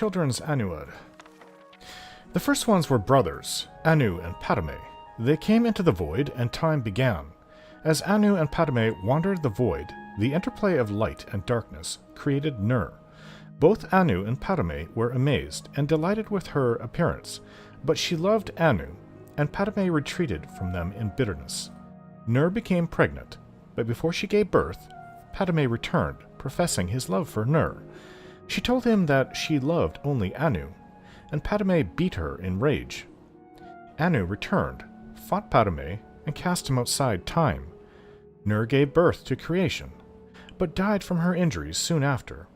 children's Anuad. The first ones were brothers, Anu and Padme. They came into the void, and time began. As Anu and Padme wandered the void, the interplay of light and darkness created Nur. Both Anu and Padme were amazed and delighted with her appearance, but she loved Anu, and Padme retreated from them in bitterness. Nur became pregnant, but before she gave birth, Padme returned, professing his love for Nur. She told him that she loved only Anu, and Padme beat her in rage. Anu returned, fought Padme, and cast him outside time. Nur gave birth to creation, but died from her injuries soon after.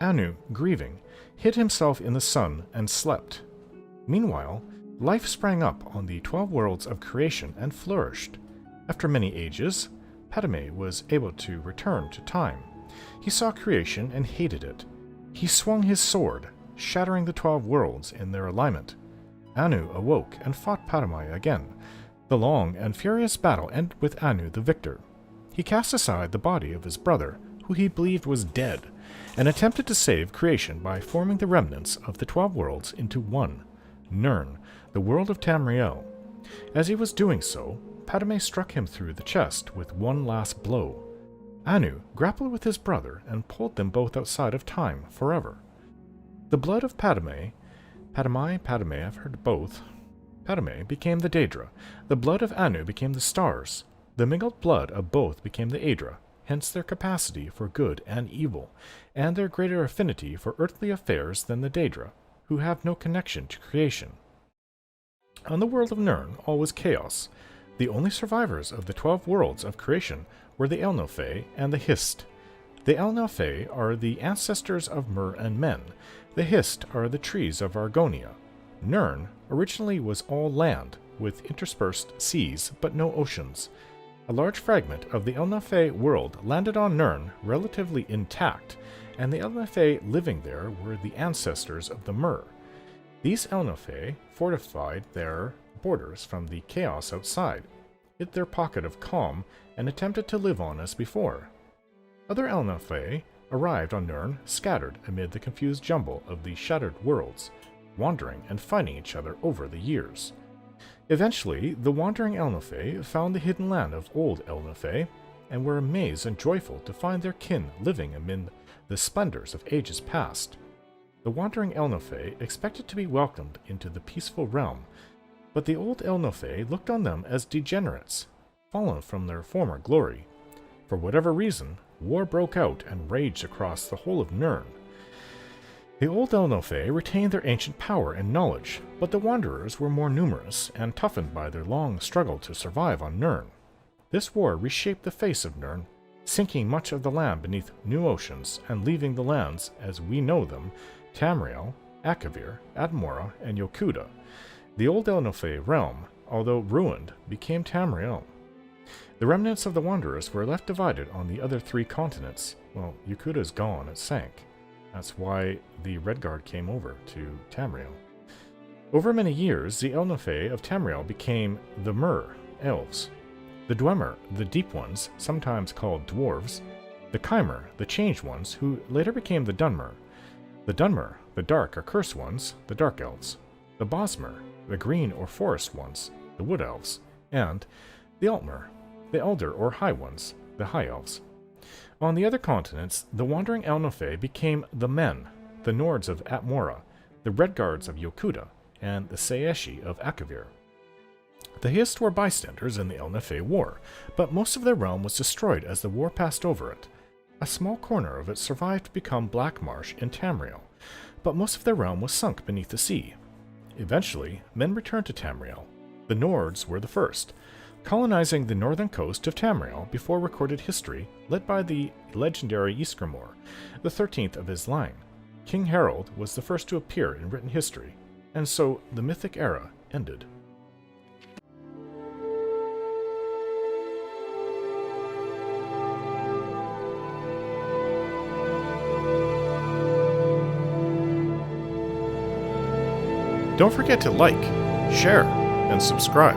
Anu, grieving, hid himself in the sun and slept. Meanwhile, life sprang up on the 12 worlds of creation and flourished. After many ages, Padme was able to return to time. He saw creation and hated it. He swung his sword, shattering the 12 worlds in their alignment. Anu awoke and fought Padme again. The long and furious battle ended with Anu the victor. He cast aside the body of his brother, who he believed was dead, and attempted to save creation by forming the remnants of the 12 worlds into one, Nirn, the world of Tamriel. As he was doing so, Padme struck him through the chest with one last blow. Anu grappled with his brother and pulled them both outside of time forever. The blood of Padme, I've heard both. Padme became the Daedra. The blood of Anu became the stars. The mingled blood of both became the Aedra, hence their capacity for good and evil, and their greater affinity for earthly affairs than the Daedra, who have no connection to creation. On the world of Nirn, all was chaos. The only survivors of the 12 worlds of creation were the Elnophae and the Hist. The Elnophae are the ancestors of Mer and Men. The Hist are the trees of Argonia. Nirn originally was all land, with interspersed seas but no oceans. A large fragment of the Elnophae world landed on Nirn relatively intact, and the Elnophae living there were the ancestors of the Mer. These Elnophae fortified their borders from the chaos outside, hid their pocket of calm, and attempted to live on as before. Other Elnophae arrived on Nirn scattered amid the confused jumble of the shattered worlds, wandering and fighting each other over the years. Eventually, the wandering Elnophae found the hidden land of old Elnophae, and were amazed and joyful to find their kin living amid the splendors of ages past. The wandering Elnophae expected to be welcomed into the peaceful realm, but the old Elnophae looked on them as degenerates, fallen from their former glory. For whatever reason, war broke out and raged across the whole of Nirn. The old Elnophae retained their ancient power and knowledge, but the Wanderers were more numerous and toughened by their long struggle to survive on Nirn. This war reshaped the face of Nirn, sinking much of the land beneath new oceans and leaving the lands as we know them, Tamriel, Akavir, Admora, and Yokuda. The old Elnophae realm, although ruined, became Tamriel. The remnants of the Wanderers were left divided on the other 3 continents. Well, Yokuda is gone, it sank. That's why the Redguard came over to Tamriel. Over many years, the Elnophae of Tamriel became the Mer, elves. The Dwemer, the Deep Ones, sometimes called dwarves. The Chimer, the Changed Ones, who later became the Dunmer. The Dunmer, the Dark or Cursed Ones, the Dark Elves. The Bosmer, the Green or Forest Ones, the Wood Elves. And the Altmer, the Elder or High Ones, the High Elves. On the other continents, the wandering Elnophae became the Men, the Nords of Atmora, the Redguards of Yokuda, and the Saeshi of Akavir. The Hist were bystanders in the Elnophae War, but most of their realm was destroyed as the war passed over it. A small corner of it survived to become Black Marsh in Tamriel, but most of their realm was sunk beneath the sea. Eventually, men returned to Tamriel. The Nords were the first, colonizing the northern coast of Tamriel before recorded history, led by the legendary Ysgramor, the 13th of his line. King Harold was the first to appear in written history, and so the mythic era ended. Don't forget to like, share, and subscribe.